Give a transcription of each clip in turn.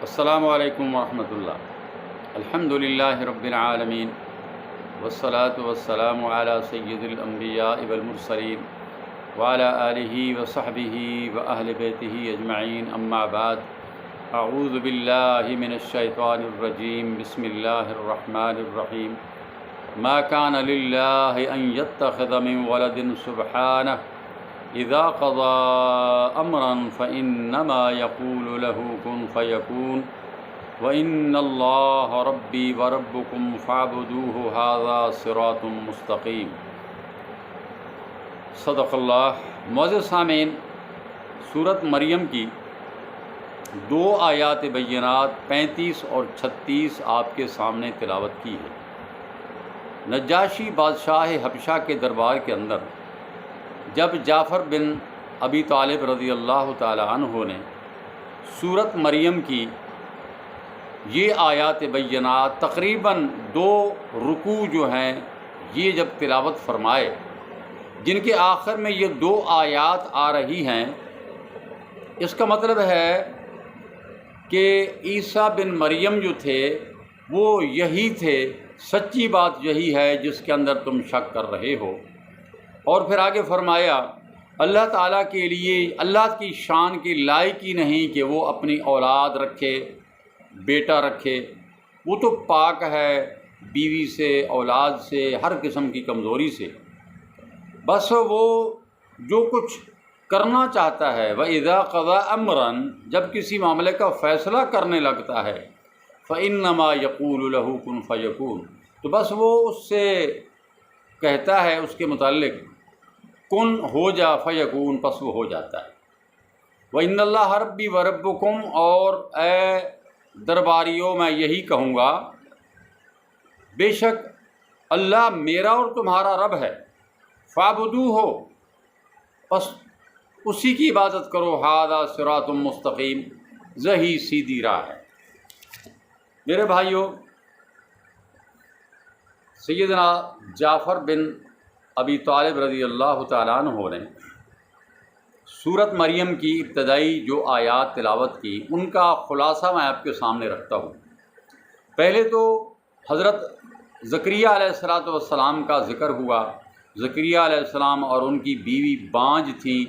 السلام علیکم ورحمۃ اللہ۔ الحمد للہ رب العالمین والصلاة والسلام علی سید الانبیاء والمرسلین وعلی آلہ وصحبہ واہل بیتہ اجمعین، اما بعد، اعوذ باللہ من الشیطان الرجیم، بسم اللہ الرحمن الرحیم۔ ما کان للہ ان یتخذ من ولد سبحانہ اذا قضى امرا فانما يقول له كن فيكون وان الله ربي وربكم فاعبدوه هذا صراط مستقیم۔ صدق اللہ۔ معزز سامعین، سورۃ مریم کی دو آیات بینات 35 اور 36 آپ کے سامنے تلاوت کی ہے۔ نجاشی بادشاہ حبشہ کے دربار کے اندر جب جعفر بن ابی طالب رضی اللہ تعالی عنہ نے سورۃ مریم کی یہ آیات بینات تقریباً 2 رکوع جو ہیں یہ جب تلاوت فرمائے، جن کے آخر میں یہ 2 آیات آ رہی ہیں، اس کا مطلب ہے کہ عیسیٰ بن مریم جو تھے وہ یہی تھے، سچی بات یہی ہے جس کے اندر تم شک کر رہے ہو۔ اور پھر آگے فرمایا اللہ تعالیٰ کے لیے اللہ کی شان کی لائق ہی نہیں کہ وہ اپنی اولاد رکھے، بیٹا رکھے، وہ تو پاک ہے بیوی سے، اولاد سے، ہر قسم کی کمزوری سے۔ بس وہ جو کچھ کرنا چاہتا ہے، وَإِذَا قَضَىٰ أَمْرًا، جب کسی معاملے کا فیصلہ کرنے لگتا ہے، فَإِنَّمَا يَقُولُ لَهُ كُن فَيَكُونُ، تو بس وہ اس سے کہتا ہے اس کے متعلق کن ہو جا فیکون، پس وہ ہو جاتا ہے۔ وَإِنَّ اللَّهَ رَبِّي وَرَبُّكُمْ، اور اے درباریوں میں یہی کہوں گا، بے شک اللہ میرا اور تمہارا رب ہے، فَاعْبُدُوهُ، پس اسی کی عبادت کرو، هَذَا صِرَاطٌ مستقیم، یہی سیدھی راہ ہے۔ میرے بھائیوں، سیدنا جعفر بن ابی طالب رضی اللہ تعالیٰ عنہ نے سورۃ مریم کی ابتدائی جو آیات تلاوت کی، ان کا خلاصہ میں آپ کے سامنے رکھتا ہوں۔ پہلے تو حضرت زکریا علیہ السلام کا ذکر ہوا۔ زکریا علیہ السلام اور ان کی بیوی بانجھ تھیں۔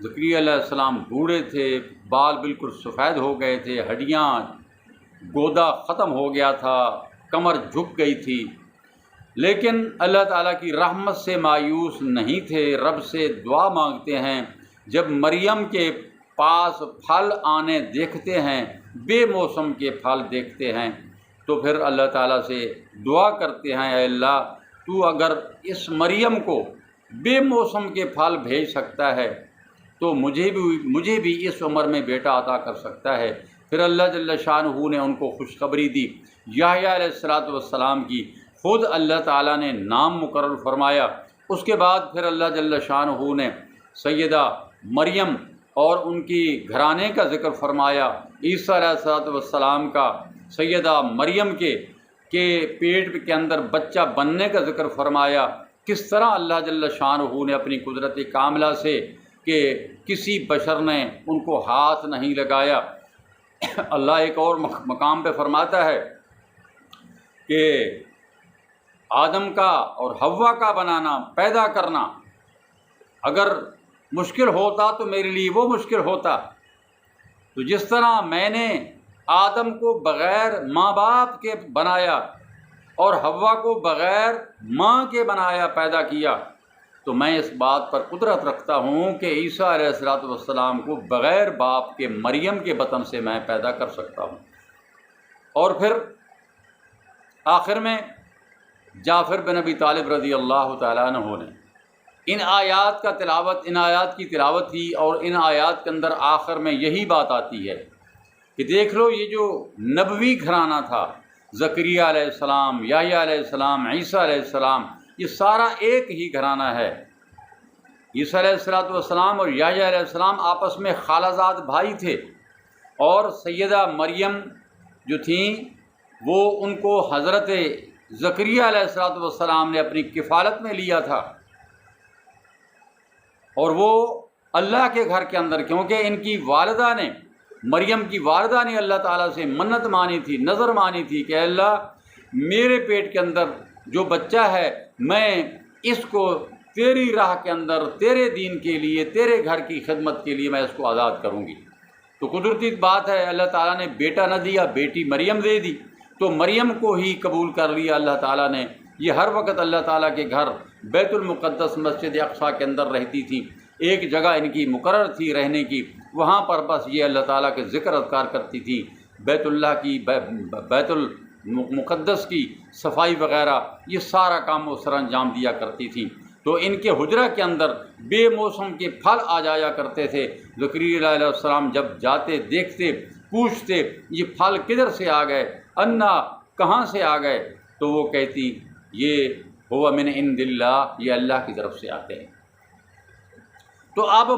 زکریا علیہ السلام بوڑھے تھے، بال بالکل سفید ہو گئے تھے، ہڈیاں گودا ختم ہو گیا تھا، کمر جھک گئی تھی، لیکن اللہ تعالیٰ کی رحمت سے مایوس نہیں تھے، رب سے دعا مانگتے ہیں۔ جب مریم کے پاس پھل آنے دیکھتے ہیں، بے موسم کے پھل دیکھتے ہیں، تو پھر اللہ تعالیٰ سے دعا کرتے ہیں، اے اللہ تو اگر اس مریم کو بے موسم کے پھل بھیج سکتا ہے تو مجھے بھی اس عمر میں بیٹا عطا کر سکتا ہے۔ پھر اللہ جل شانہ نے ان کو خوشخبری دی یحییٰ علیہ السلام کی، خود اللہ تعالیٰ نے نام مقرر فرمایا۔ اس کے بعد پھر اللہ جل شانہ نے سیدہ مریم اور ان کی گھرانے کا ذکر فرمایا، عیسیٰ علیہ السلام کا، سیدہ مریم کے پیٹ کے اندر بچہ بننے کا ذکر فرمایا، کس طرح اللہ جل شانہ نے اپنی قدرت کاملہ سے کہ کسی بشر نے ان کو ہاتھ نہیں لگایا۔ اللہ ایک اور مقام پہ فرماتا ہے کہ آدم کا اور حوا کا بنانا، پیدا کرنا اگر مشکل ہوتا تو میرے لیے وہ مشکل ہوتا، تو جس طرح میں نے آدم کو بغیر ماں باپ کے بنایا اور حوا کو بغیر ماں کے بنایا، پیدا کیا، تو میں اس بات پر قدرت رکھتا ہوں کہ عیسیٰ علیہ السلام کو بغیر باپ کے مریم کے بطن سے میں پیدا کر سکتا ہوں۔ اور پھر آخر میں جعفر بن ابی طالب رضی اللہ تعالیٰ عنہ نے ان آیات کی تلاوت کی، اور ان آیات کے اندر آخر میں یہی بات آتی ہے کہ دیکھ لو، یہ جو نبوی گھرانہ تھا، زکریا علیہ السلام، یحییٰ علیہ السلام، عیسیٰ علیہ السلام، یہ سارا ایک ہی گھرانہ ہے۔ عیسیٰ علیہ السلام اور یحییٰ علیہ السلام آپس میں خالہ زاد بھائی تھے، اور سیدہ مریم جو تھیں وہ ان کو حضرت زکریا علیہ السلام نے اپنی کفالت میں لیا تھا، اور وہ اللہ کے گھر کے اندر، کیونکہ ان کی والدہ نے مریم کی والدہ نے اللہ تعالیٰ سے منت مانی تھی، نظر مانی تھی کہ اللہ میرے پیٹ کے اندر جو بچہ ہے میں اس کو تیری راہ کے اندر، تیرے دین کے لیے، تیرے گھر کی خدمت کے لیے میں اس کو آزاد کروں گی۔ تو قدرتی بات ہے اللہ تعالیٰ نے بیٹا نہ دیا، بیٹی مریم دے دی، تو مریم کو ہی قبول کر لیا اللہ تعالیٰ نے۔ یہ ہر وقت اللہ تعالیٰ کے گھر بیت المقدس مسجد اقصیٰ کے اندر رہتی تھی، ایک جگہ ان کی مقرر تھی رہنے کی، وہاں پر بس یہ اللہ تعالیٰ کے ذکر اذکار کرتی تھی، بیت اللہ کی، بیت المقدس کی صفائی وغیرہ یہ سارا کام وہ سر انجام دیا کرتی تھی۔ تو ان کے حجرہ کے اندر بے موسم کے پھل آ جایا کرتے تھے۔ زکریا علیہ السلام جب جاتے دیکھتے، پوچھتے یہ پھل کدھر سے آ گئے، انا کہاں سے آ گئے، تو وہ کہتی یہ ہوا من عند اللہ، یہ اللہ کی طرف سے آتے ہیں۔ تو اب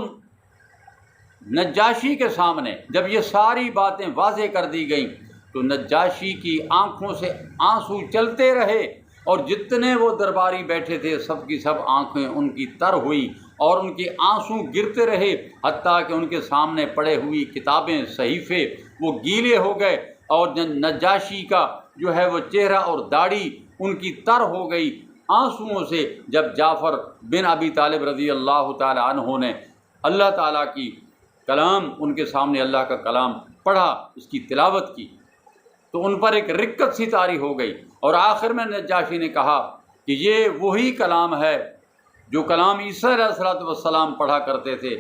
نجاشی کے سامنے جب یہ ساری باتیں واضح کر دی گئیں تو نجاشی کی آنکھوں سے آنسو چلتے رہے، اور جتنے وہ درباری بیٹھے تھے سب کی سب آنکھیں ان کی تر ہوئی اور ان کے آنسو گرتے رہے، حتیٰ کہ ان کے سامنے پڑے ہوئی کتابیں، صحیفے وہ گیلے ہو گئے، اور نجاشی کا جو ہے وہ چہرہ اور داڑھی ان کی تر ہو گئی آنسوؤں سے۔ جب جعفر بن ابی طالب رضی اللہ تعالی عنہ نے اللہ تعالیٰ کی کلام، ان کے سامنے اللہ کا کلام پڑھا، اس کی تلاوت کی، تو ان پر ایک رکت سی طاری ہو گئی، اور آخر میں نجاشی نے کہا کہ یہ وہی کلام ہے جو کلام عیسیٰ علیہ السلام پڑھا کرتے تھے،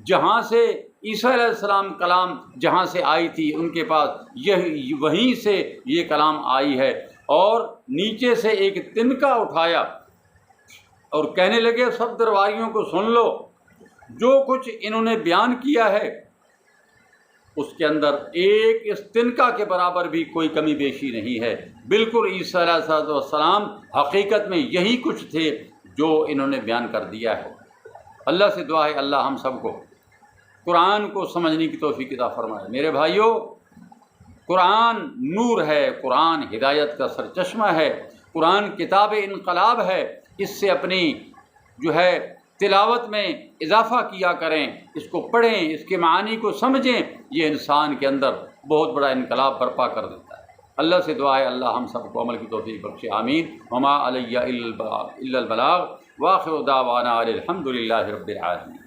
جہاں سے عیسیٰ علیہ السلام کلام جہاں سے آئی تھی ان کے پاس یہ وہیں سے یہ کلام آئی ہے۔ اور نیچے سے ایک تنکا اٹھایا اور کہنے لگے سب درباریوں کو سن لو، جو کچھ انہوں نے بیان کیا ہے اس کے اندر ایک اس تنکا کے برابر بھی کوئی کمی بیشی نہیں ہے، بالکل عیسیٰ علیہ السلام حقیقت میں یہی کچھ تھے جو انہوں نے بیان کر دیا ہے۔ اللہ سے دعا ہے اللہ ہم سب کو قرآن کو سمجھنے کی توفیق عطا فرمائے۔ میرے بھائیوں، قرآن نور ہے، قرآن ہدایت کا سرچشمہ ہے، قرآن کتاب انقلاب ہے، اس سے اپنی جو ہے تلاوت میں اضافہ کیا کریں، اس کو پڑھیں، اس کے معانی کو سمجھیں، یہ انسان کے اندر بہت بڑا انقلاب برپا کر دیتا ہے۔ اللہ سے دعا ہے اللہ ہم سب کو عمل کی توفیق بخشے، آمین۔ وما علیہ الا البلاغ، وآخر دعوانا الحمد للہ رب العالمین۔